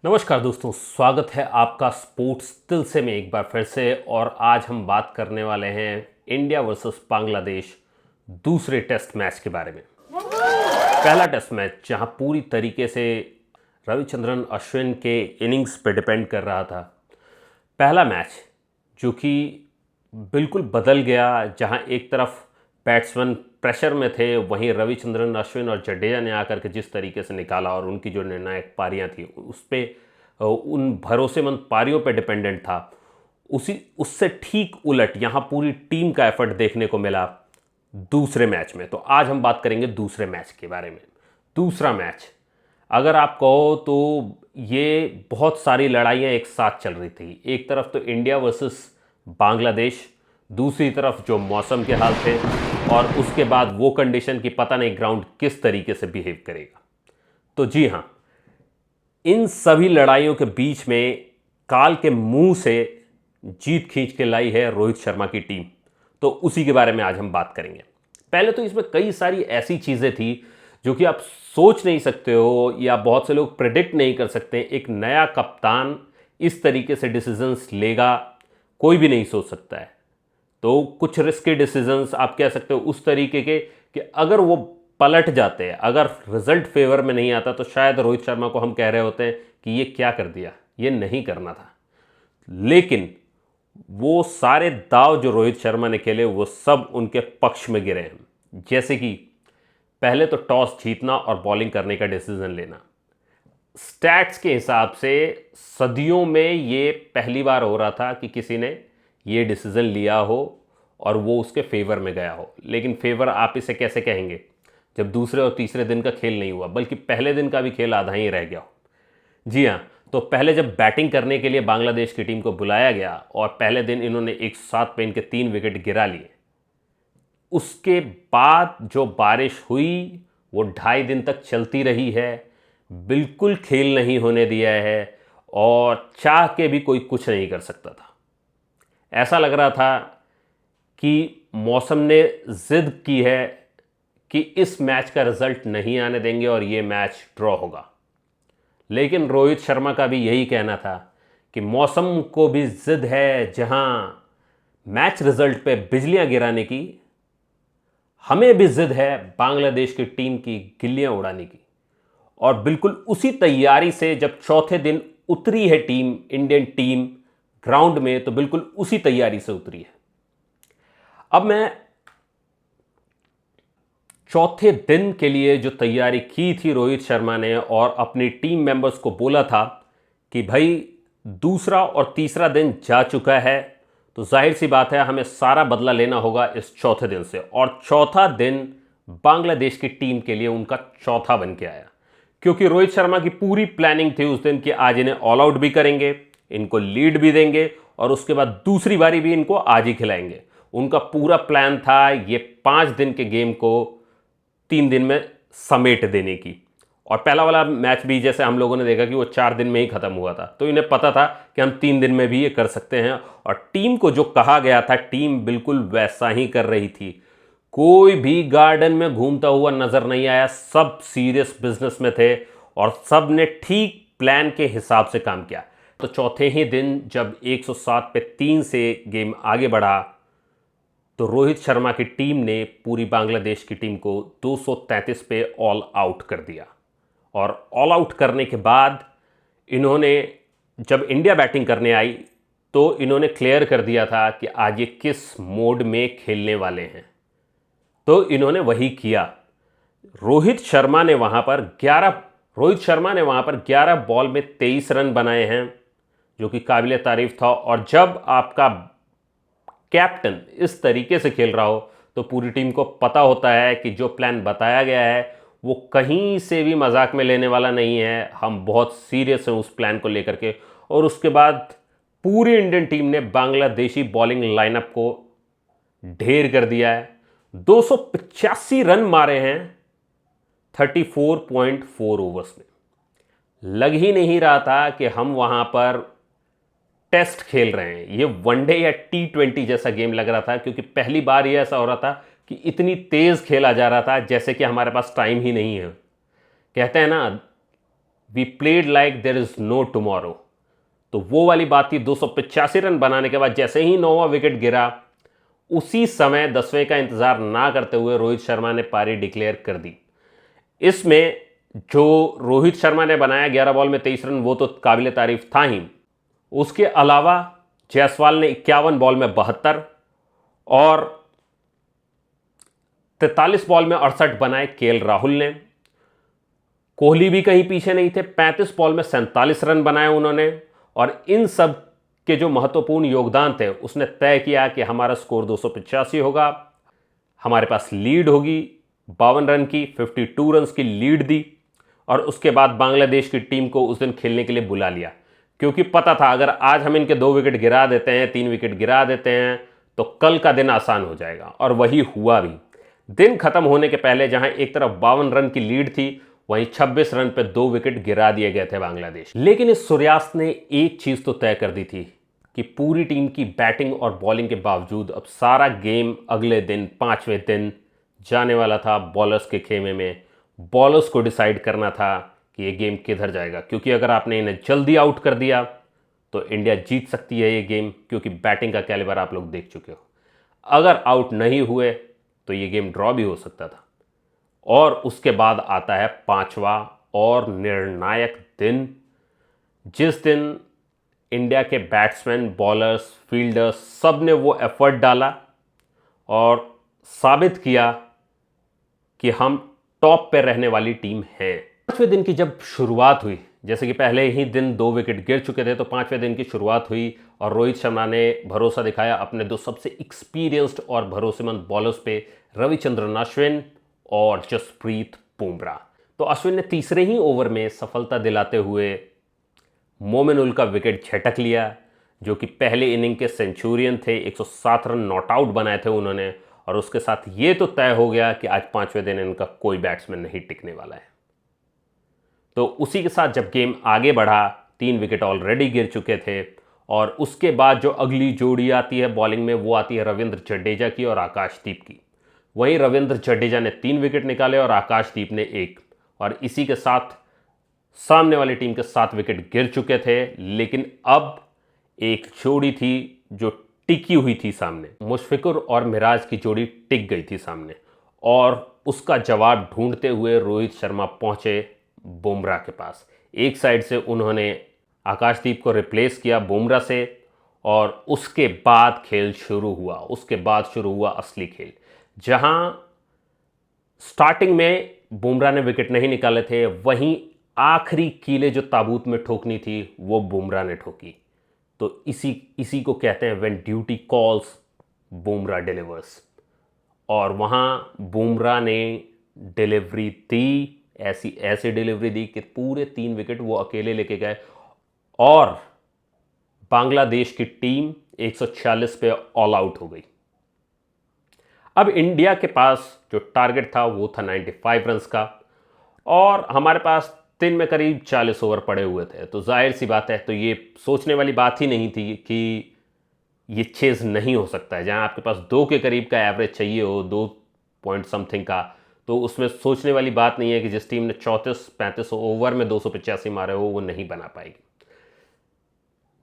नमस्कार दोस्तों, स्वागत है आपका स्पोर्ट्स तिलसे में एक बार फिर से। और आज हम बात करने वाले हैं इंडिया वर्सेस बांग्लादेश दूसरे टेस्ट मैच के बारे में। पहला टेस्ट मैच जहां पूरी तरीके से रविचंद्रन अश्विन के इनिंग्स पे डिपेंड कर रहा था। पहला मैच जो कि बिल्कुल बदल गया, जहां एक तरफ बैट्समैन प्रेशर में थे, वहीं रविचंद्रन अश्विन और जडेजा ने आकर के जिस तरीके से निकाला और उनकी जो निर्णायक पारियां थी उस पे उन भरोसेमंद पारियों पे डिपेंडेंट था। उससे ठीक उलट यहाँ पूरी टीम का एफर्ट देखने को मिला दूसरे मैच में। तो आज हम बात करेंगे दूसरे मैच के बारे में। दूसरा मैच अगर आप कहो तो ये बहुत सारी लड़ाइयाँ एक साथ चल रही थी। एक तरफ तो इंडिया वर्सेस बांग्लादेश, दूसरी तरफ जो मौसम के हाल थे, और उसके बाद वो कंडीशन की पता नहीं ग्राउंड किस तरीके से बिहेव करेगा। तो जी हाँ, इन सभी लड़ाइयों के बीच में काल के मुंह से जीत खींच के लाई है रोहित शर्मा की टीम। तो उसी के बारे में आज हम बात करेंगे। पहले तो इसमें कई सारी ऐसी चीज़ें थी जो कि आप सोच नहीं सकते हो या बहुत से लोग प्रेडिक्ट नहीं कर सकते। एक नया कप्तान इस तरीके से डिसीजंस लेगा, कोई भी नहीं सोच सकता है। तो कुछ रिस्की डिसीजंस आप कह सकते हो उस तरीके के कि अगर वो पलट जाते हैं, अगर रिजल्ट फेवर में नहीं आता, तो शायद रोहित शर्मा को हम कह रहे होते हैं कि ये क्या कर दिया, ये नहीं करना था। लेकिन वो सारे दाव जो रोहित शर्मा ने खेले वो सब उनके पक्ष में गिरे हैं। जैसे कि पहले तो टॉस जीतना और बॉलिंग करने का डिसीजन लेना। स्टैट्स के हिसाब से सदियों में ये पहली बार हो रहा था कि किसी ने ये डिसीजन लिया हो और वो उसके फेवर में गया हो। लेकिन फेवर आप इसे कैसे कहेंगे जब दूसरे और तीसरे दिन का खेल नहीं हुआ, बल्कि पहले दिन का भी खेल आधा ही रह गया हो। जी हाँ, तो पहले जब बैटिंग करने के लिए बांग्लादेश की टीम को बुलाया गया और पहले दिन इन्होंने 107 पे इनके 3 विकेट गिरा लिए, उसके बाद जो बारिश हुई वो 2.5 दिन तक चलती रही है, बिल्कुल खेल नहीं होने दिया है और चाह के भी कोई कुछ नहीं कर सकता था। ऐसा लग रहा था कि मौसम ने जिद की है कि इस मैच का रिजल्ट नहीं आने देंगे और ये मैच ड्रॉ होगा। लेकिन रोहित शर्मा का भी यही कहना था कि मौसम को भी जिद है, जहां मैच रिजल्ट पे बिजलियां गिराने की, हमें भी जिद है बांग्लादेश की टीम की गिल्लियां उड़ाने की। और बिल्कुल उसी तैयारी से जब चौथे दिन उतरी है टीम, इंडियन टीम ग्राउंड में, तो बिल्कुल उसी तैयारी से उतरी है। अब मैं चौथे दिन के लिए जो तैयारी की थी रोहित शर्मा ने और अपनी टीम मेंबर्स को बोला था कि भाई दूसरा और तीसरा दिन जा चुका है, तो जाहिर सी बात है हमें सारा बदला लेना होगा इस चौथे दिन से। और चौथा दिन बांग्लादेश की टीम के लिए उनका चौथा बन के आया, क्योंकि रोहित शर्मा की पूरी प्लानिंग थी उस दिन कि आज इन्हें ऑल आउट भी करेंगे, इनको लीड भी देंगे और उसके बाद दूसरी बारी भी इनको आज ही खिलाएंगे। उनका पूरा प्लान था ये 5 दिन के गेम को 3 दिन में समेट देने की। और पहला वाला मैच भी जैसे हम लोगों ने देखा कि वो 4 दिन में ही खत्म हुआ था, तो इन्हें पता था कि हम 3 दिन में भी ये कर सकते हैं। और टीम को जो कहा गया था, टीम बिल्कुल वैसा ही कर रही थी। कोई भी गार्डन में घूमता हुआ नजर नहीं आया, सब सीरियस बिजनेस में थे और सब ने ठीक प्लान के हिसाब से काम किया। तो चौथे ही दिन जब 107 पे 3 से गेम आगे बढ़ा, तो रोहित शर्मा की टीम ने पूरी बांग्लादेश की टीम को 233 पे ऑल आउट कर दिया। और ऑल आउट करने के बाद इन्होंने, जब इंडिया बैटिंग करने आई, तो इन्होंने क्लियर कर दिया था कि आज ये किस मोड में खेलने वाले हैं। तो इन्होंने वही किया। रोहित शर्मा ने वहां पर 11 बॉल में 23 रन बनाए हैं, जो कि काबिले तारीफ था। और जब आपका कैप्टन इस तरीके से खेल रहा हो तो पूरी टीम को पता होता है कि जो प्लान बताया गया है वो कहीं से भी मजाक में लेने वाला नहीं है, हम बहुत सीरियस हैं उस प्लान को लेकर के। और उसके बाद पूरी इंडियन टीम ने बांग्लादेशी बॉलिंग लाइनअप को ढेर कर दिया है। 285 रन मारे हैं 34.4 ओवर्स में। लग ही नहीं रहा था कि हम वहां पर टेस्ट खेल रहे हैं, ये वनडे या T20 जैसा गेम लग रहा था, क्योंकि पहली बार ये ऐसा हो रहा था कि इतनी तेज खेला जा रहा था जैसे कि हमारे पास टाइम ही नहीं है। कहते हैं ना, we played like there is no tomorrow. तो वो वाली बात थी। 285 रन बनाने के बाद जैसे ही 9वां विकेट गिरा, उसी समय 10वें का इंतजार ना करते हुए रोहित शर्मा ने पारी डिक्लेयर कर दी। इसमें जो रोहित शर्मा ने बनाया 11 बॉल में 23 रन, वो तो काबिल तारीफ था ही। उसके अलावा जायसवाल ने 51 बॉल में 72 और 43 बॉल में 68 बनाए केएल राहुल ने। कोहली भी कहीं पीछे नहीं थे, 35 बॉल में 47 रन बनाए उन्होंने। और इन सब के जो महत्वपूर्ण योगदान थे, उसने तय किया कि हमारा स्कोर 285 होगा, हमारे पास लीड होगी 52 रन की, 52 रन की लीड दी। और उसके बाद बांग्लादेश की टीम को उस दिन खेलने के लिए बुला लिया, क्योंकि पता था अगर आज हम इनके 2 विकेट गिरा देते हैं, 3 विकेट गिरा देते हैं, तो कल का दिन आसान हो जाएगा। और वही हुआ भी। दिन खत्म होने के पहले जहां एक तरफ 52 रन की लीड थी, वहीं 26 रन पे 2 विकेट गिरा दिए गए थे बांग्लादेश। लेकिन इस सूर्यास्त ने एक चीज तो तय कर दी थी कि पूरी टीम की बैटिंग और बॉलिंग के बावजूद अब सारा गेम अगले दिन 5वें दिन जाने वाला था बॉलर्स के खेमे में। बॉलर्स को डिसाइड करना था कि ये गेम किधर जाएगा, क्योंकि अगर आपने इन्हें जल्दी आउट कर दिया तो इंडिया जीत सकती है ये गेम, क्योंकि बैटिंग का कैलिबर आप लोग देख चुके हो। अगर आउट नहीं हुए तो ये गेम ड्रॉ भी हो सकता था। और उसके बाद आता है 5वां और निर्णायक दिन, जिस दिन इंडिया के बैट्समैन, बॉलर्स, फील्डर्स सब ने वो एफर्ट डाला और साबित किया कि हम टॉप पे रहने वाली टीम है। 5वें दिन की जब शुरुआत हुई, जैसे कि पहले ही दिन 2 विकेट गिर चुके थे, तो 5वें दिन की शुरुआत हुई और रोहित शर्मा ने भरोसा दिखाया अपने 2 सबसे एक्सपीरियंस्ड और भरोसेमंद बॉलर्स पे, रविचंद्रन अश्विन और जसप्रीत बुमराह। तो अश्विन ने तीसरे ही ओवर में सफलता दिलाते हुए मोमिनुल का विकेट झटक लिया, जो कि पहले इनिंग के सेंचुरियन थे। 107 रन नॉट आउट बनाए थे उन्होंने। और उसके साथ ये तो तय हो गया कि आज 5वें दिन इनका कोई बैट्समैन नहीं टिकने वाला है। तो उसी के साथ जब गेम आगे बढ़ा, 3 विकेट ऑलरेडी गिर चुके थे। और उसके बाद जो अगली जोड़ी आती है बॉलिंग में, वो आती है रविंद्र जडेजा की और आकाशदीप की। वहीं रविंद्र जडेजा ने 3 विकेट निकाले और आकाशदीप ने 1। और इसी के साथ सामने वाली टीम के 7 विकेट गिर चुके थे। लेकिन अब एक जोड़ी थी जो टिकी हुई थी सामने। मुशफिकुर और मिराज की जोड़ी टिक गई थी सामने, और उसका जवाब ढूंढते हुए रोहित शर्मा पहुंचे बुमराह के पास। एक साइड से उन्होंने आकाशदीप को रिप्लेस किया बुमराह से, और उसके बाद खेल शुरू हुआ। उसके बाद शुरू हुआ असली खेल, जहां स्टार्टिंग में बुमराह ने विकेट नहीं निकाले थे, वहीं आखिरी कीले जो ताबूत में ठोकनी थी वो बुमराह ने ठोकी। तो इसी को कहते हैं when duty calls Bumrah delivers. और वहां बुमराह ने डिलीवरी दी, ऐसी डिलीवरी दी कि पूरे 3 विकेट वो अकेले लेके गए और बांग्लादेश की टीम 146 पे ऑल आउट हो गई। अब इंडिया के पास जो टारगेट था वो था 95 रन्स का, और हमारे पास दिन में करीब 40 ओवर पड़े हुए थे। तो जाहिर सी बात है, तो ये सोचने वाली बात ही नहीं थी कि ये चेज नहीं हो सकता है। जहां आपके पास 2 के करीब का एवरेज चाहिए हो, 2 पॉइंट समथिंग का, तो उसमें सोचने वाली बात नहीं है कि जिस टीम ने 34-35 ओवर में 285 मारे हो वो नहीं बना पाएगी।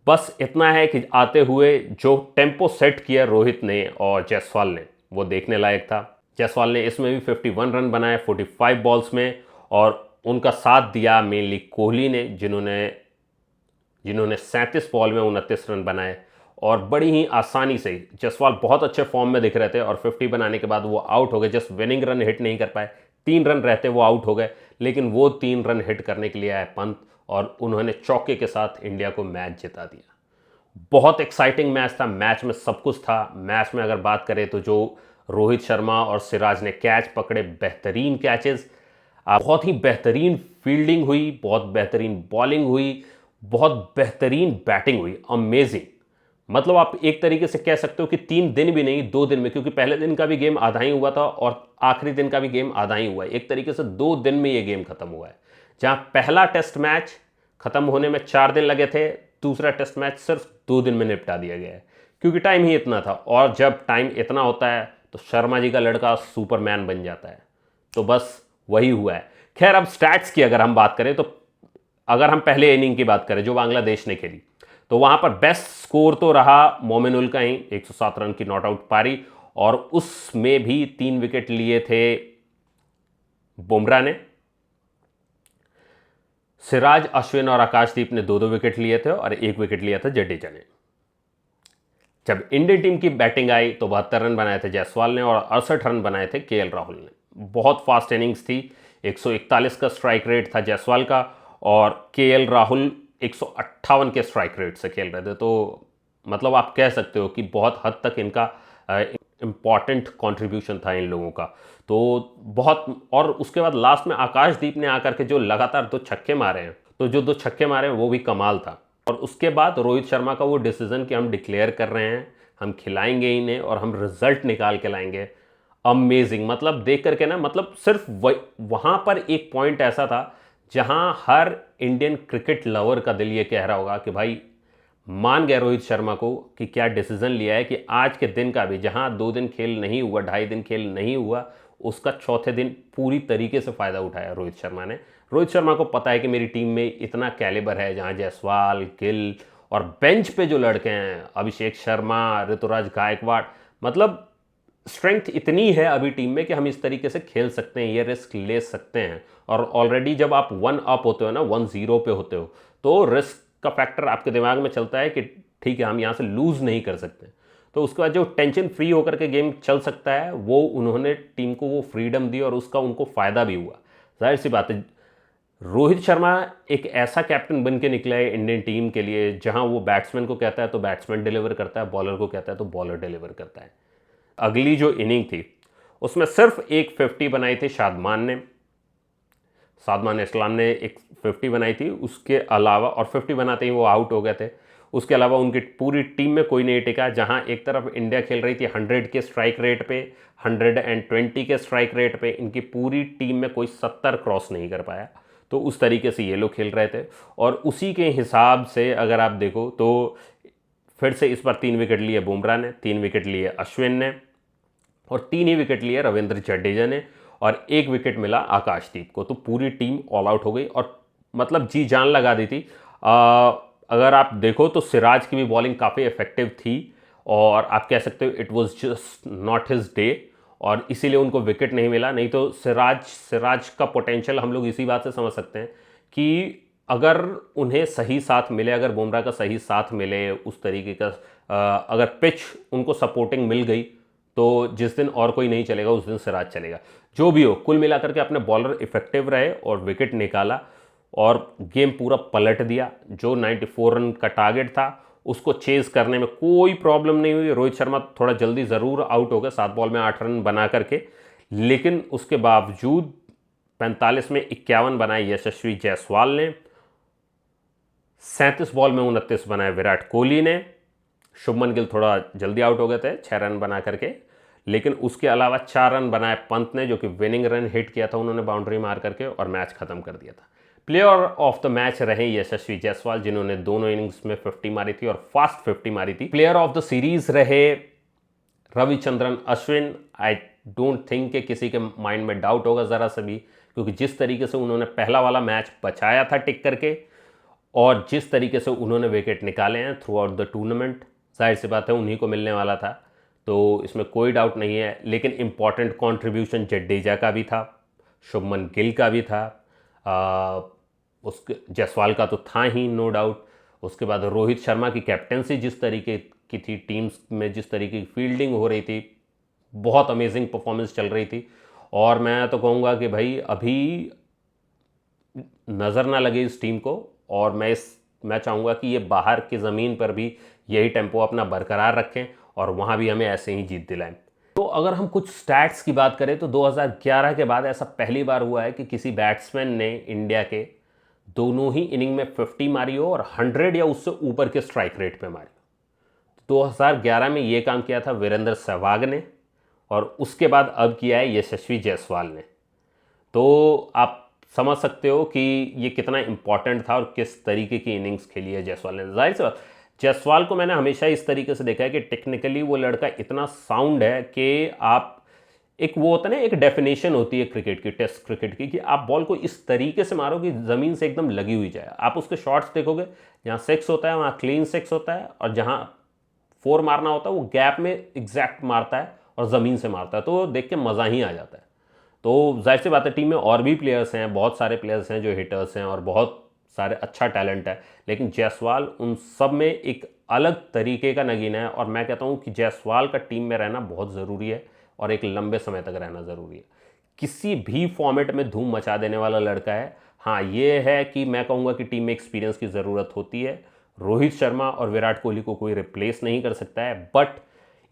बस इतना है कि आते हुए जो टेम्पो सेट किया रोहित ने और जायसवाल ने, वो देखने लायक था। जायसवाल ने इसमें भी 51 रन बनाए 45 बॉल्स में, और उनका साथ दिया मेनली कोहली ने, जिन्होंने 37 बॉल में 29 रन बनाए। और बड़ी ही आसानी से जायसवाल बहुत अच्छे फॉर्म में दिख रहे थे, और 50 बनाने के बाद वो आउट हो गए। जस्ट विनिंग रन हिट नहीं कर पाए, 3 रन रहते वो आउट हो गए। लेकिन वो 3 रन हिट करने के लिए आए पंत, और उन्होंने चौके के साथ इंडिया को मैच जिता दिया। बहुत एक्साइटिंग मैच था, मैच में सब कुछ था। मैच में अगर बात करें तो जो रोहित शर्मा और सिराज ने कैच पकड़े, बेहतरीन कैचेस, बहुत ही बेहतरीन फील्डिंग हुई, बहुत बेहतरीन बॉलिंग हुई, बहुत बेहतरीन बैटिंग हुई, अमेजिंग। मतलब आप एक तरीके से कह सकते हो कि 3 दिन भी नहीं, 2 दिन में, क्योंकि पहले दिन का भी गेम आधा ही हुआ था और आखिरी दिन का भी गेम आधा ही हुआ है। एक तरीके से 2 दिन में ये गेम खत्म हुआ है। जहां पहला टेस्ट मैच खत्म होने में 4 दिन लगे थे, दूसरा टेस्ट मैच सिर्फ 2 दिन में निपटा दिया गया है, क्योंकि टाइम ही इतना था। और जब टाइम इतना होता है तो शर्मा जी का लड़का सुपरमैन बन जाता है। तो बस वही हुआ है। खैर, अब स्टैट्स की अगर हम बात करें तो अगर हम पहले इनिंग की बात करें जो बांग्लादेश ने खेली, तो वहां पर बेस्ट स्कोर तो रहा मोमिनुल का ही, 107 रन की नॉट आउट पारी, और उसमें भी 3 विकेट लिए थे बुमराह ने। सिराज, अश्विन और आकाशदीप ने 2-2 विकेट लिए थे और 1 विकेट लिया था जडेजा ने। जब इंडियन टीम की बैटिंग आई तो 72 रन बनाए थे जायसवाल ने और 68 रन बनाए थे केएल राहुल ने। बहुत फास्ट इनिंग्स थी। 141 का स्ट्राइक रेट था जायसवाल का और केएल राहुल 158 के स्ट्राइक रेट से खेल रहे थे। तो मतलब आप कह सकते हो कि बहुत हद तक इनका इम्पॉर्टेंट कंट्रीब्यूशन था इन लोगों का। तो बहुत, और उसके बाद लास्ट में आकाशदीप ने आकर के जो लगातार 2 छक्के मारे हैं, तो जो 2 छक्के मारे हैं वो भी कमाल था। और उसके बाद रोहित शर्मा का वो डिसीजन कि हम डिक्लेयर कर रहे हैं, हम खिलाएंगे इन्हें और हम रिजल्ट निकाल के लाएंगे, अमेजिंग। मतलब देख करके ना, मतलब सिर्फ वहां पर एक पॉइंट ऐसा था जहां हर इंडियन क्रिकेट लवर का दिल ये कह रहा होगा कि भाई मान गए रोहित शर्मा को कि क्या डिसीजन लिया है कि आज के दिन का भी, जहां 2 दिन खेल नहीं हुआ, 2.5 दिन खेल नहीं हुआ, उसका चौथे दिन पूरी तरीके से फायदा उठाया रोहित शर्मा ने। रोहित शर्मा को पता है कि मेरी टीम में इतना कैलिबर है, जहां जायसवाल, गिल और बेंच पे जो लड़के हैं, अभिषेक शर्मा, ऋतुराज गायकवाड़, मतलब स्ट्रेंथ इतनी है अभी टीम में कि हम इस तरीके से खेल सकते हैं, ये रिस्क ले सकते हैं। और ऑलरेडी जब आप 1 अप होते हो ना, 1-0 पे होते हो, तो रिस्क का फैक्टर आपके दिमाग में चलता है कि ठीक है, हम यहाँ से लूज नहीं कर सकते। तो उसके बाद जो टेंशन फ्री होकर के गेम चल सकता है, वो उन्होंने टीम को वो फ्रीडम दी और उसका उनको फायदा भी हुआ। जाहिर सी बात है, रोहित शर्मा एक ऐसा कैप्टन बन के निकला है इंडियन टीम के लिए, जहां वो बैट्समैन को कहता है तो बैट्समैन डिलीवर करता है, बॉलर को कहता है तो बॉलर डिलीवर करता है। अगली जो इनिंग थी उसमें सिर्फ एक 50 बनाई थी सादमान इस्लाम ने एक 50 बनाई थी, उसके अलावा, और 50 बनाते ही वो आउट हो गए थे। उसके अलावा उनकी पूरी टीम में कोई नहीं टिका। जहां एक तरफ इंडिया खेल रही थी 100 के स्ट्राइक रेट पे, 120 के स्ट्राइक रेट पे, इनकी पूरी टीम में कोई 70 क्रॉस नहीं कर पाया। तो उस तरीके से ये लोग खेल रहे थे। और उसी के हिसाब से अगर आप देखो तो फिर से इस बार 3 विकेट लिए बुमराह ने, 3 विकेट लिए अश्विन ने, और 3 ही विकेट लिए रविंद्र जडेजा ने, और 1 विकेट मिला आकाशदीप को। तो पूरी टीम ऑल आउट हो गई और मतलब जी जान लगा दी थी। अगर आप देखो तो सिराज की भी बॉलिंग काफ़ी इफेक्टिव थी और आप कह सकते हो it was just not his day, और इसीलिए उनको विकेट नहीं मिला। नहीं तो सिराज का पोटेंशियल हम लोग इसी बात से समझ सकते हैं कि अगर उन्हें सही साथ मिले, अगर बुमराह का सही साथ मिले, उस तरीके का अगर पिच उनको सपोर्टिंग मिल गई, तो जिस दिन और कोई नहीं चलेगा उस दिन सिराज चलेगा। जो भी हो, कुल मिलाकर के अपने बॉलर इफेक्टिव रहे और विकेट निकाला और गेम पूरा पलट दिया। जो 94 रन का टारगेट था उसको चेज करने में कोई प्रॉब्लम नहीं हुई। रोहित शर्मा थोड़ा जल्दी ज़रूर आउट हो गए 7 बॉल में 8 रन बना करके, लेकिन उसके बावजूद 45 में 51 बनाए यशस्वी जायसवाल ने, 37 बॉल में 29 बनाए विराट कोहली ने। शुभमन गिल थोड़ा जल्दी आउट हो गए थे 6 रन बना करके, लेकिन उसके अलावा 4 रन बनाए पंत ने, जो कि विनिंग रन हिट किया था उन्होंने बाउंड्री मार करके, और मैच खत्म कर दिया था। प्लेयर ऑफ द मैच रहे यशस्वी जायसवाल, जिन्होंने दोनों इनिंग्स में 50 मारी थी और फास्ट 50 मारी थी। प्लेयर ऑफ द सीरीज रहे Ravichandran Ashwin. I don't think कि किसी के माइंड में डाउट होगा ज़रा सा भी, क्योंकि जिस तरीके से उन्होंने पहला वाला मैच बचाया था टिक करके, और जिस तरीके से उन्होंने विकेट निकाले हैं थ्रू आउट द टूर्नामेंट, जाहिर सी बात है उन्हीं को मिलने वाला था, तो इसमें कोई डाउट नहीं है। लेकिन इंपॉर्टेंट कंट्रीब्यूशन जडेजा का भी था, शुभमन गिल का भी था, उसके जायसवाल का तो था ही नो डाउट। उसके बाद रोहित शर्मा की कैप्टेंसी जिस तरीके की थी, टीम्स में जिस तरीके की फील्डिंग हो रही थी, बहुत अमेजिंग परफॉर्मेंस चल रही थी। और मैं तो कहूँगा कि भाई अभी नज़र ना लगे इस टीम को, और मैं चाहूँगा कि ये बाहर की ज़मीन पर भी यही टेम्पो अपना बरकरार रखें और वहाँ भी हमें ऐसे ही जीत दिलाएं। तो अगर हम कुछ स्टैट्स की बात करें तो 2011 के बाद ऐसा पहली बार हुआ है कि किसी बैट्समैन ने इंडिया के दोनों ही इनिंग में 50 मारी हो और 100 या उससे ऊपर के स्ट्राइक रेट पे मारी। 2011 में ये काम किया था वीरेंद्र सहवाग ने, और उसके बाद अब किया है यशस्वी जायसवाल ने। तो आप समझ सकते हो कि ये कितना इंपॉर्टेंट था और किस तरीके की इनिंग्स खेली है जायसवाल ने। जाहिर सी बात, जायसवाल को मैंने हमेशा इस तरीके से देखा है कि टेक्निकली वो लड़का इतना साउंड है कि आप एक वो होता है ना, एक डेफिनेशन होती है क्रिकेट की, टेस्ट क्रिकेट की, कि आप बॉल को इस तरीके से मारो कि ज़मीन से एकदम लगी हुई जाए। आप उसके शॉट्स देखोगे, जहाँ सिक्स होता है वहाँ क्लीन सिक्स होता है, और जहाँ फोर मारना होता है वो गैप में एग्जैक्ट मारता है और ज़मीन से मारता है, तो देख के मज़ा ही आ जाता है। तो जाहिर सी बात है, टीम में और भी प्लेयर्स हैं, बहुत सारे प्लेयर्स हैं जो हिटर्स हैं और बहुत सारे अच्छा टैलेंट है, लेकिन जायसवाल उन सब में एक अलग तरीके का नगीना है। और मैं कहता हूँ कि जायसवाल का टीम में रहना बहुत ज़रूरी है और एक लंबे समय तक रहना ज़रूरी है। किसी भी फॉर्मेट में धूम मचा देने वाला लड़का है। हाँ, ये है कि मैं कहूँगा कि टीम में एक्सपीरियंस की ज़रूरत होती है। रोहित शर्मा और विराट कोहली को कोई रिप्लेस नहीं कर सकता है, बट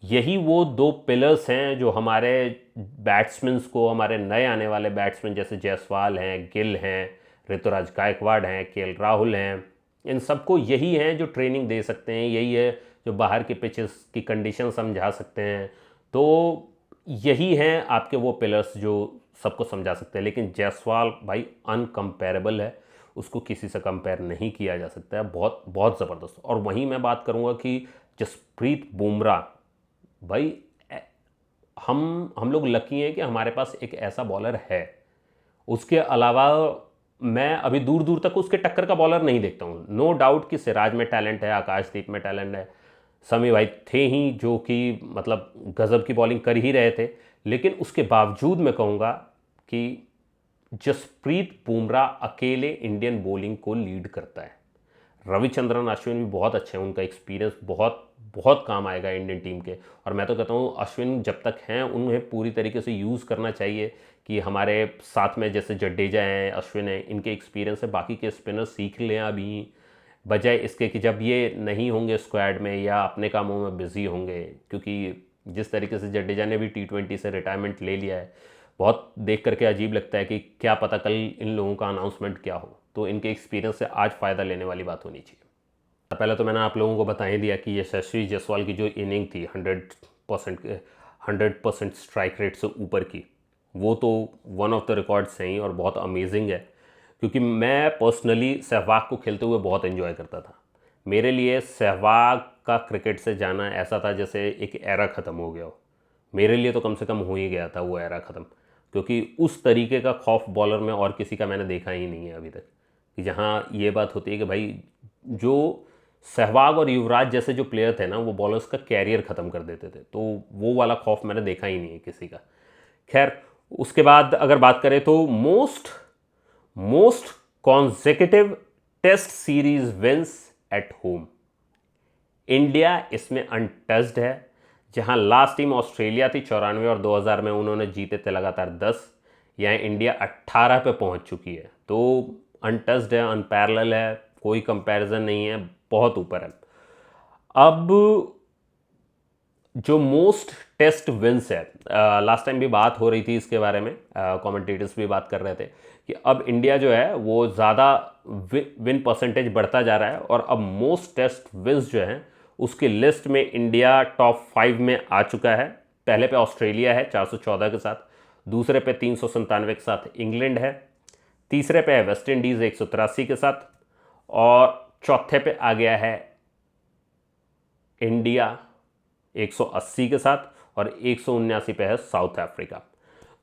यही वो दो पिलर्स हैं जो हमारे बैट्समैन को, हमारे नए आने वाले बैट्समैन जैसे जायसवाल हैं, गिल हैं, ऋतुराज गायकवाड़ हैं, केएल राहुल हैं, इन सबको यही हैं जो ट्रेनिंग दे सकते हैं, यही है जो बाहर के पिचेस की कंडीशन समझा सकते हैं। तो यही हैं आपके वो पिलर्स जो सबको समझा सकते हैं। लेकिन जायसवाल भाई अनकम्पेरेबल है, उसको किसी से कंपेयर नहीं किया जा सकता है, बहुत बहुत ज़बरदस्त। और वहीं मैं बात करूँगा कि जसप्रीत बुमराह भाई, हम लोग लकी हैं कि हमारे पास एक ऐसा बॉलर है। उसके अलावा मैं अभी दूर दूर तक उसके टक्कर का बॉलर नहीं देखता हूँ। नो डाउट कि सिराज में टैलेंट है, आकाशदीप में टैलेंट है, समी भाई थे ही जो कि मतलब गज़ब की बॉलिंग कर ही रहे थे, लेकिन उसके बावजूद मैं कहूँगा कि जसप्रीत बुमराह अकेले इंडियन बॉलिंग को लीड करता है। रविचंद्रन अश्विन भी बहुत अच्छे हैं, उनका एक्सपीरियंस बहुत बहुत काम आएगा इंडियन टीम के। और मैं तो कहता हूँ अश्विन जब तक हैं उन्हें पूरी तरीके से यूज़ करना चाहिए, कि हमारे साथ में जैसे जडेजा हैं, अश्विन हैं, इनके एक्सपीरियंस से बाकी के स्पिनर सीख लें अभी, बजाय इसके कि जब ये नहीं होंगे स्क्वाड में या अपने कामों में बिजी होंगे। क्योंकि जिस तरीके से जडेजा ने भी T20 से रिटायरमेंट ले लिया है, बहुत देख करके अजीब लगता है कि क्या पता कल इन लोगों का अनाउंसमेंट क्या हो। तो इनके एक्सपीरियंस से आज फ़ायदा लेने वाली बात होनी चाहिए। पहले तो मैंने आप लोगों को बता ही दिया कि यशस्वी जायसवाल की जो इनिंग थी 100% स्ट्राइक रेट से ऊपर की, वो तो वन ऑफ द रिकॉर्ड्स हैं ही और बहुत अमेजिंग है। क्योंकि मैं पर्सनली सहवाग को खेलते हुए बहुत एंजॉय करता था। मेरे लिए सहवाग का क्रिकेट से जाना ऐसा था जैसे एक एरा ख़त्म हो गया हो। मेरे लिए तो कम से कम हो ही गया था वो एरा ख़त्म, क्योंकि उस तरीके का खौफ बॉलर में और किसी का मैंने देखा ही नहीं है अभी तक। कि जहाँ ये बात होती है कि भाई जो सहवाग और युवराज जैसे जो प्लेयर थे ना, वो बॉलर्स का कैरियर ख़त्म कर देते थे, तो वो वाला खौफ मैंने देखा ही नहीं है किसी का। खैर, उसके बाद अगर बात करें तो most consecutive test series wins at home, India इसमें अनटच्ड है। जहां लास्ट टीम ऑस्ट्रेलिया थी 94 और 2000 में उन्होंने जीते थे लगातार 10, यहाँ इंडिया 18 पे पहुंच चुकी है। तो अनटच्ड है, अनपैरेलल है, कोई कंपैरिजन नहीं है, बहुत ऊपर है। अब जो मोस्ट टेस्ट विंस है, लास्ट टाइम भी बात हो रही थी इसके बारे में, कमेंटेटर्स भी बात कर रहे थे कि अब इंडिया जो है वो ज़्यादा विन परसेंटेज बढ़ता जा रहा है, और अब मोस्ट टेस्ट विंस जो हैं उसकी लिस्ट में इंडिया टॉप 5 में आ चुका है। पहले पे ऑस्ट्रेलिया है 414 के साथ, दूसरे पे 397 के साथ इंग्लैंड है, तीसरे पे है वेस्ट इंडीज़ 183 के साथ, और चौथे पे आ गया है इंडिया 180 के साथ, और 179 पे है साउथ अफ्रीका।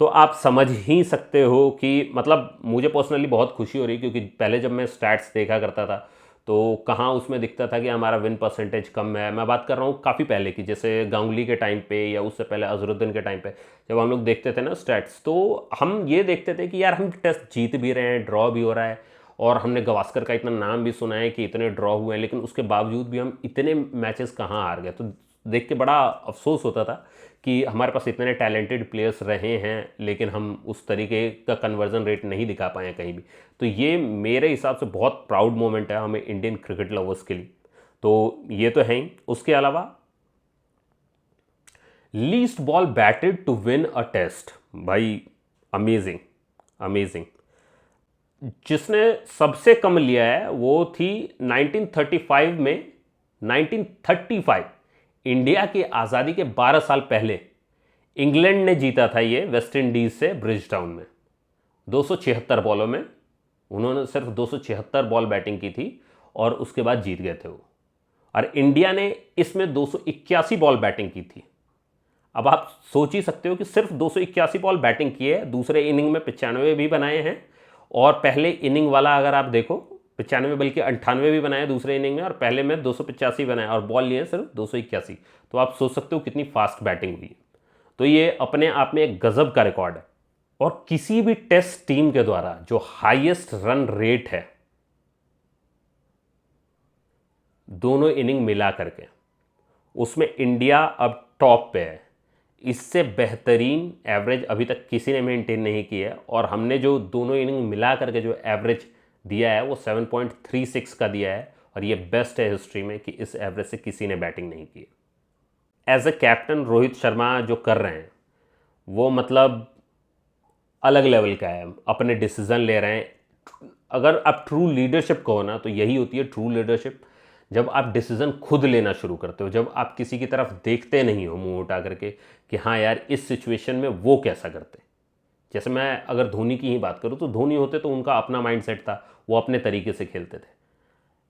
तो आप समझ ही सकते हो कि मतलब मुझे पर्सनली बहुत खुशी हो रही, क्योंकि पहले जब मैं स्टैट्स देखा करता था तो कहाँ उसमें दिखता था कि हमारा विन परसेंटेज कम है। मैं बात कर रहा हूँ काफ़ी पहले की, जैसे गांगुली के टाइम पे या उससे पहले अजरुद्दीन के टाइम पे, जब हम लोग देखते थे ना स्टैट्स, तो हम ये देखते थे कि यार हम टेस्ट जीत भी रहे हैं, ड्रॉ भी हो रहा है, और हमने गवास्कर का इतना नाम भी सुना है कि इतने ड्रॉ हुए हैं, लेकिन उसके बावजूद भी हम इतने मैचेस कहाँ हार गए। तो देख के बड़ा अफसोस होता था कि हमारे पास इतने टैलेंटेड प्लेयर्स रहे हैं, लेकिन हम उस तरीके का कन्वर्जन रेट नहीं दिखा पाए हैं कहीं भी। तो ये मेरे हिसाब से बहुत प्राउड मोमेंट है हमें इंडियन क्रिकेट लवर्स के लिए। तो ये तो है ही। उसके अलावा least ball batted to win a test, भाई अमेजिंग अमेजिंग। जिसने सबसे कम लिया है वो थी 1935 में, 1935 इंडिया की आज़ादी के 12 साल पहले इंग्लैंड ने जीता था ये वेस्ट इंडीज़ से ब्रिज टाउन में। 276 बॉलों में उन्होंने सिर्फ 276 बॉल बैटिंग की थी और उसके बाद जीत गए थे वो। और इंडिया ने इसमें 281 बॉल बैटिंग की थी। अब आप सोच ही सकते हो कि सिर्फ 281 बॉल बैटिंग की है, दूसरे इनिंग में 95 भी बनाए हैं, और पहले इनिंग वाला अगर आप देखो 95 बल्कि 98 भी बनाए दूसरे इनिंग में, और पहले में 285 बनाए और बॉल लिए सिर्फ 281। तो आप सोच सकते हो कितनी फास्ट बैटिंग हुई है। तो ये अपने आप में एक गजब का रिकॉर्ड है। और किसी भी टेस्ट टीम के द्वारा जो हाईएस्ट रन रेट है दोनों इनिंग मिला करके, उसमें इंडिया अब टॉप पे है। इससे बेहतरीन एवरेज अभी तक किसी ने मेंटेन नहीं की है, और हमने जो दोनों इनिंग मिला करके जो एवरेज दिया है वो 7.36 का दिया है, और ये बेस्ट है हिस्ट्री में कि इस एवरेज से किसी ने बैटिंग नहीं की। As a captain Rohit Sharma जो कर रहे हैं वो मतलब अलग लेवल का है, अपने डिसीजन ले रहे हैं। अगर आप ट्रू लीडरशिप कहो ना, तो यही होती है ट्रू लीडरशिप, जब आप डिसीजन खुद लेना शुरू करते हो, जब आप किसी की तरफ देखते नहीं हो मुंह उठा करके कि हाँ यार इस सिचुएशन में वो कैसा करते। जैसे मैं अगर धोनी की ही बात करूँ तो धोनी होते तो उनका अपना माइंडसेट था, वो अपने तरीके से खेलते थे,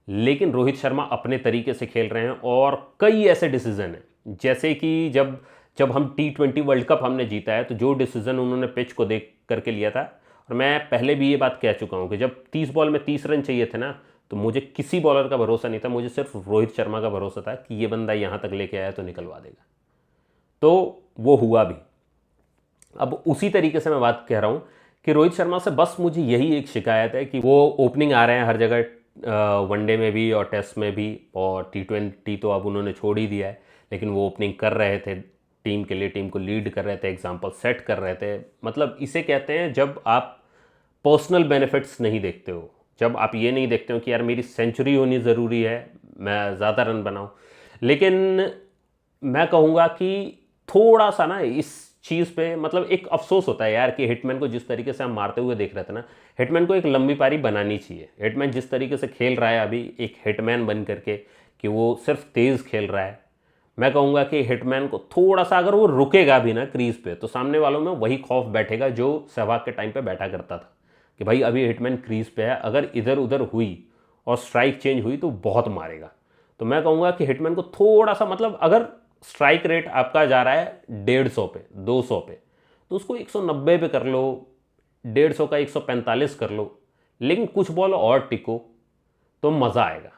लेकिन रोहित शर्मा अपने तरीके से खेल रहे हैं। और कई ऐसे डिसीजन हैं, जैसे कि जब जब हम T20 वर्ल्ड कप हमने जीता है, तो जो डिसीजन उन्होंने पिच को देख करके लिया था, और मैं पहले भी ये बात कह चुका हूँ कि जब 30 बॉल में 30 रन चाहिए थे ना, तो मुझे किसी बॉलर का भरोसा नहीं था, मुझे सिर्फ रोहित शर्मा का भरोसा था कि ये बंदा यहाँ तक लेके आया तो निकलवा देगा। तो वो हुआ भी। अब उसी तरीके से मैं बात कह रहा हूँ कि रोहित शर्मा से बस मुझे यही एक शिकायत है कि वो ओपनिंग आ रहे हैं हर जगह, वनडे में भी और टेस्ट में भी, और T20 तो अब उन्होंने छोड़ ही दिया है, लेकिन वो ओपनिंग कर रहे थे टीम के लिए, टीम को लीड कर रहे थे, एग्जाम्पल सेट कर रहे थे। मतलब इसे कहते हैं जब आप पर्सनल बेनिफिट्स नहीं देखते हो, जब आप ये नहीं देखते हो कि यार मेरी सेंचुरी होनी ज़रूरी है, मैं ज़्यादा रन बनाऊँ। लेकिन मैं कहूँगा कि थोड़ा सा ना इस चीज़ पे मतलब एक अफसोस होता है यार कि हिटमैन को जिस तरीके से हम मारते हुए देख रहे थे ना, हिटमैन को एक लंबी पारी बनानी चाहिए। हिटमैन जिस तरीके से खेल रहा है अभी एक हिटमैन बन करके कि वो सिर्फ तेज़ खेल रहा है, मैं कहूँगा कि हिटमैन को थोड़ा सा अगर वो रुकेगा भी ना क्रीज पे, तो सामने वालों में वही खौफ बैठेगा जो सहवाग के टाइम पे बैठा करता था कि भाई अभी हिटमैन क्रीज पे है, अगर इधर उधर हुई और स्ट्राइक चेंज हुई तो बहुत मारेगा। तो मैं कहूँगा कि हिटमैन को थोड़ा सा मतलब अगर स्ट्राइक रेट आपका जा रहा है 150 पे 200 पे, तो उसको 190 पे कर लो, 150 का 145 कर लो, लेकिन कुछ बॉल और टिको तो मज़ा आएगा।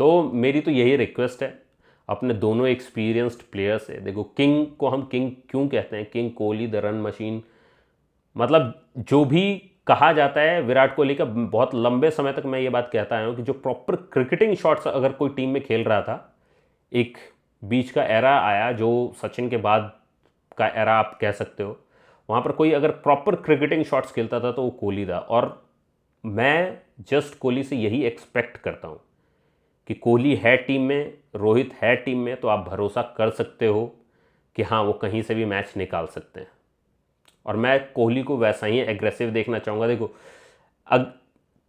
तो मेरी तो यही रिक्वेस्ट है अपने दोनों एक्सपीरियंस्ड प्लेयर से। देखो किंग को हम किंग क्यों कहते हैं, king Kohli the run machine, मतलब जो भी कहा जाता है विराट कोहली का, बहुत लंबे समय तक मैं ये बात कहता आया हूँ कि जो प्रॉपर क्रिकेटिंग शॉट्स अगर कोई टीम में खेल रहा था, एक बीच का एरा आया जो सचिन के बाद का एरा आप कह सकते हो, वहाँ पर कोई अगर प्रॉपर क्रिकेटिंग शॉट्स खेलता था तो वो कोहली था। और मैं जस्ट कोहली से यही एक्सपेक्ट करता हूँ कि कोहली है टीम में, रोहित है टीम में, तो आप भरोसा कर सकते हो कि हाँ वो कहीं से भी मैच निकाल सकते हैं। और मैं कोहली को वैसा ही एग्रेसिव देखना चाहूँगा। देखो अब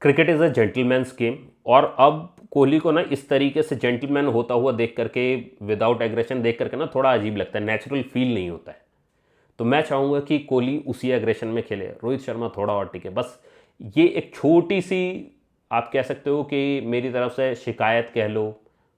cricket is a gentleman's game, और अब कोहली को ना इस तरीके से जेंटलमैन होता हुआ देख करके, विदाउट एग्रेशन देख करके ना थोड़ा अजीब लगता है, नेचुरल फील नहीं होता है। तो मैं चाहूँगा कि कोहली उसी एग्रेशन में खेले, रोहित शर्मा थोड़ा और टिके। बस ये एक छोटी सी आप कह सकते हो कि मेरी तरफ से शिकायत कह लो,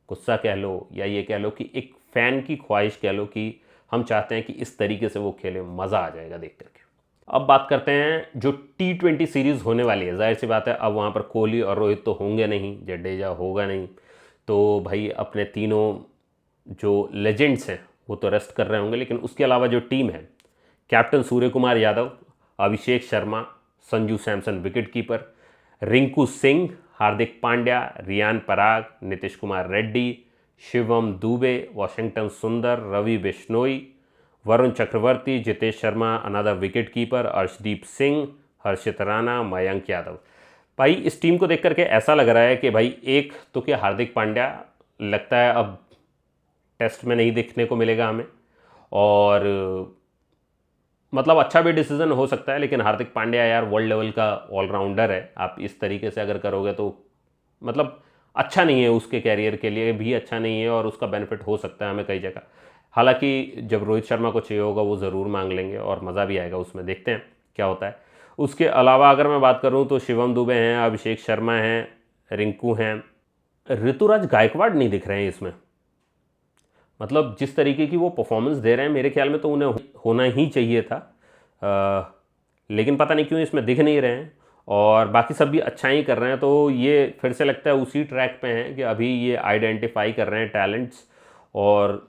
गुस्सा कह लो, या ये कह लो कि एक फ़ैन की ख्वाहिश कह लो कि हम चाहते हैं कि इस तरीके से वो खेले, मज़ा आ जाएगा देख करके। अब बात करते हैं जो T20 सीरीज़ होने वाली है। जाहिर सी बात है अब वहाँ पर कोहली और रोहित तो होंगे नहीं, जडेजा होगा नहीं, तो भाई अपने तीनों जो लेजेंड्स हैं वो तो रेस्ट कर रहे होंगे। लेकिन उसके अलावा जो टीम है, captain Surya Kumar Yadav, Abhishek Sharma, Sanju Samson wicket keeper, Rinku Singh, Hardik Pandya, Riyan Parag, Nitish Kumar Reddy, Shivam Dube, Washington Sundar, Ravi Bishnoi, Varun Chakravarthy, Jitesh Sharma another wicket keeper, Arshdeep Singh, Harshit Rana, Mayank Yadav. भाई इस टीम को देख करके ऐसा लग रहा है कि भाई एक तो क्या हार्दिक पांड्या लगता है अब टेस्ट में नहीं देखने को मिलेगा हमें, और मतलब अच्छा भी डिसीजन हो सकता है, लेकिन हार्दिक पांड्या यार वर्ल्ड लेवल का ऑलराउंडर है, आप इस तरीके से अगर करोगे तो मतलब अच्छा नहीं है, उसके कैरियर के लिए भी अच्छा नहीं है, और उसका बेनिफिट हो सकता है हमें कई जगह। हालांकि जब रोहित शर्मा को चाहिए होगा वो ज़रूर मांग लेंगे और मज़ा भी आएगा उसमें, देखते हैं क्या होता है। उसके अलावा अगर मैं बात करूँ तो शिवम दुबे हैं, अभिषेक शर्मा हैं, रिंकू हैं, ऋतुराज गायकवाड़ नहीं दिख रहे हैं इसमें। मतलब जिस तरीके की वो परफॉर्मेंस दे रहे हैं मेरे ख्याल में तो उन्हें होना ही चाहिए था, लेकिन पता नहीं क्यों इसमें दिख नहीं रहे हैं। और बाकी सब भी अच्छा ही कर रहे हैं, तो ये फिर से लगता है उसी ट्रैक पे हैं कि अभी ये आइडेंटिफाई कर रहे हैं टैलेंट्स, और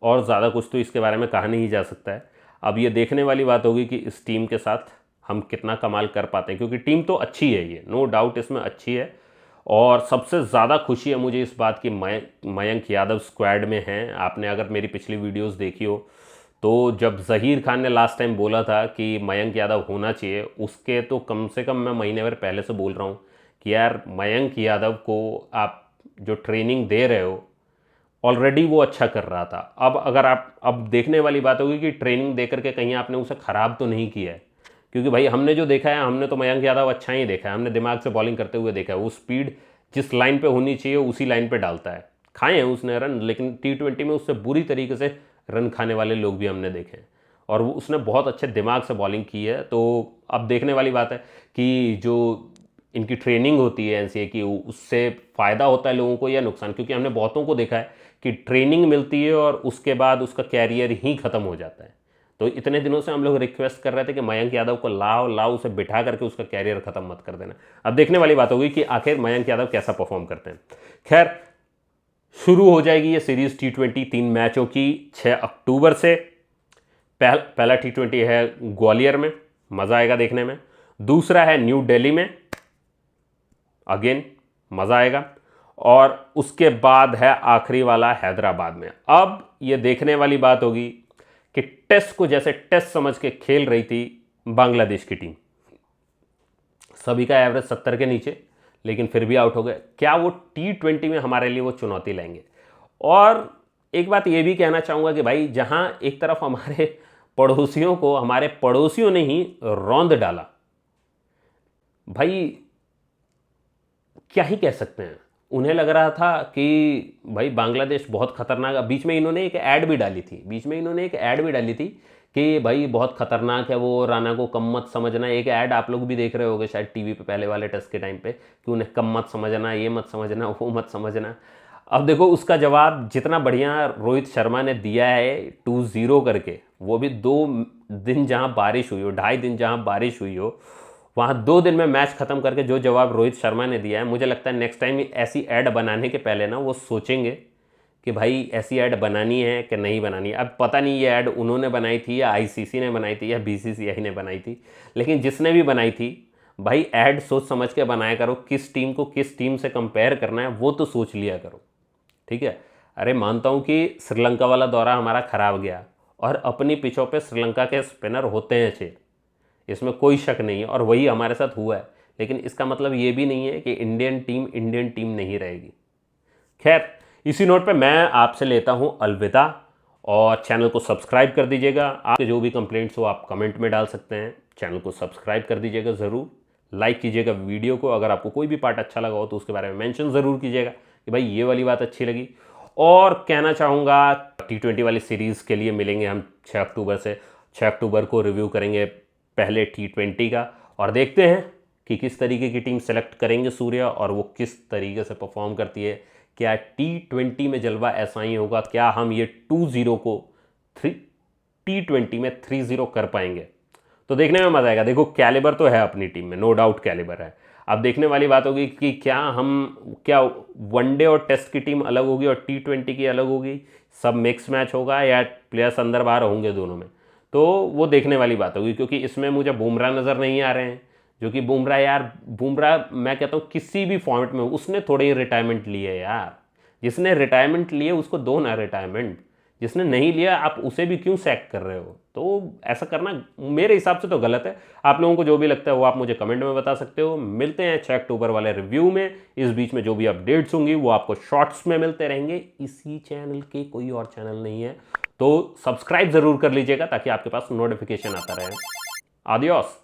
ज़्यादा कुछ तो इसके बारे में कहा नहीं जा सकता है। अब ये देखने वाली बात होगी कि इस टीम के साथ हम कितना कमाल कर पाते हैं, क्योंकि टीम तो अच्छी है, ये नो डाउट इसमें अच्छी है। और सबसे ज़्यादा खुशी है मुझे इस बात की, मयंक यादव स्क्वाड में हैं। आपने अगर मेरी पिछली वीडियोस देखी हो तो जब ज़हीर खान ने लास्ट टाइम बोला था कि मयंक यादव होना चाहिए, उसके तो कम से कम मैं महीने भर पहले से बोल रहा हूँ कि यार मयंक यादव को आप जो ट्रेनिंग दे रहे हो ऑलरेडी वो अच्छा कर रहा था। अब अगर आप, अब देखने वाली बात होगी कि ट्रेनिंग दे करके कहीं आपने उसे ख़राब तो नहीं किया है, क्योंकि भाई हमने जो देखा है, हमने तो मयंक यादव अच्छा ही देखा है, हमने दिमाग से बॉलिंग करते हुए देखा है। वो स्पीड जिस लाइन पे होनी चाहिए उसी लाइन पे डालता है। खाए हैं उसने रन, लेकिन T20 में उससे बुरी तरीके से रन खाने वाले लोग भी हमने देखे हैं, और वो उसने बहुत अच्छे दिमाग से बॉलिंग की है। तो अब देखने वाली बात है कि जो इनकी ट्रेनिंग होती है एनसीए की, उससे फ़ायदा होता है लोगों को या नुकसान, क्योंकि हमने बहुतों को देखा है कि ट्रेनिंग मिलती है और उसके बाद उसका कैरियर ही ख़त्म हो जाता है। तो इतने दिनों से हम लोग रिक्वेस्ट कर रहे थे कि मयंक यादव को लाओ लाओ, उसे बिठा करके उसका कैरियर ख़त्म मत कर देना। अब देखने वाली बात होगी कि आखिर मयंक यादव कैसा परफॉर्म करते हैं। खैर, शुरू हो जाएगी ये सीरीज़ T20 3 मैचों की 6 अक्टूबर से। पहला T20 है ग्वालियर में, मज़ा आएगा देखने में। दूसरा है न्यू दिल्ली में, अगेन मज़ा आएगा। और उसके बाद है आखिरी वाला हैदराबाद में। अब ये देखने वाली बात होगी कि टेस्ट को जैसे टेस्ट समझ के खेल रही थी बांग्लादेश की टीम, सभी का एवरेज 70 के नीचे, लेकिन फिर भी आउट हो गए। क्या वो T20 में हमारे लिए वो चुनौती लाएंगे? और एक बात ये भी कहना चाहूँगा कि भाई, जहाँ एक तरफ हमारे पड़ोसियों को हमारे पड़ोसियों ने ही रौंद डाला, भाई क्या ही कह सकते हैं। उन्हें लग रहा था कि भाई बांग्लादेश बहुत खतरनाक, बीच में इन्होंने एक ऐड भी डाली थी कि भाई बहुत खतरनाक है वो, राना को कम मत समझना। एक ऐड आप लोग भी देख रहे होगे शायद टीवी पे पहले वाले टेस्ट के टाइम पे, कि उन्हें कम मत समझना, ये मत समझना, वो मत समझना। अब देखो उसका जवाब जितना बढ़िया रोहित शर्मा ने दिया है 2-0 करके, वो भी 2 दिन जहाँ बारिश हुई हो, 2.5 दिन जहाँ बारिश हुई हो, वहाँ 2 दिन में मैच खत्म करके जो जवाब रोहित शर्मा ने दिया है, मुझे लगता है नेक्स्ट टाइम ऐसी ऐड बनाने के पहले ना वो सोचेंगे कि भाई ऐसी ऐड बनानी है कि नहीं बनानी है। अब पता नहीं ये ऐड उन्होंने बनाई थी या आईसीसी ने बनाई थी या बीसीसीआई ने बनाई थी, लेकिन जिसने भी बनाई थी भाई ऐड सोच समझ के बनाया करो। किस टीम को किस टीम से कंपेयर करना है वो तो सोच लिया करो, ठीक है। अरे मानता हूँ कि श्रीलंका वाला दौरा हमारा ख़राब गया, और अपनी पिचों पे श्रीलंका के स्पिनर होते हैं अच्छे, इसमें कोई शक नहीं है, और वही हमारे साथ हुआ है। लेकिन इसका मतलब ये भी नहीं है कि इंडियन टीम नहीं रहेगी। खैर, इसी नोट पे मैं आपसे लेता हूँ अलविदा, और चैनल को सब्सक्राइब कर दीजिएगा। आपके जो भी कंप्लेंट्स हो आप कमेंट में डाल सकते हैं। चैनल को सब्सक्राइब कर दीजिएगा ज़रूर, लाइक कीजिएगा वीडियो को। अगर आपको कोई भी पार्ट अच्छा लगा हो तो उसके बारे में मेंशन ज़रूर कीजिएगा कि भाई ये वाली बात अच्छी लगी। और कहना चाहूँगा T20 वाली सीरीज़ के लिए मिलेंगे हम 6 अक्टूबर से। 6 अक्टूबर को रिव्यू करेंगे पहले T20 का, और देखते हैं कि किस तरीके की टीम सेलेक्ट करेंगे सूर्या, और वो किस तरीके से परफॉर्म करती है। क्या T20 में जलवा ऐसा ही होगा? क्या हम ये 2-0 को T20 में 3-0 कर पाएंगे? तो देखने में मज़ा आएगा। देखो कैलिबर तो है अपनी टीम में, नो डाउट कैलिबर है। अब देखने वाली बात होगी कि क्या वनडे और टेस्ट की टीम अलग होगी और T20 की अलग होगी, सब मिक्स मैच होगा, या प्लेयर्स अंदर बाहर होंगे दोनों में, तो वो देखने वाली बात होगी। क्योंकि इसमें मुझे बुमराह नज़र नहीं आ रहे हैं, जो कि बुमराह मैं कहता हूँ किसी भी फॉर्मेट में उसने थोड़े ही रिटायरमेंट लिए यार। जिसने रिटायरमेंट लिए उसको दो ना रिटायरमेंट, जिसने नहीं लिया आप उसे भी क्यों सैक कर रहे हो? तो ऐसा करना मेरे हिसाब से तो गलत है। आप लोगों को जो भी लगता है वो आप मुझे कमेंट में बता सकते हो। मिलते हैं 6 अक्टूबर वाले रिव्यू में। इस बीच में जो भी अपडेट्स होंगी वो आपको शॉर्ट्स में मिलते रहेंगे, इसी चैनल के, कोई और चैनल नहीं है। तो सब्सक्राइब जरूर कर लीजिएगा ताकि आपके पास नोटिफिकेशन आता रहे। आदियोस।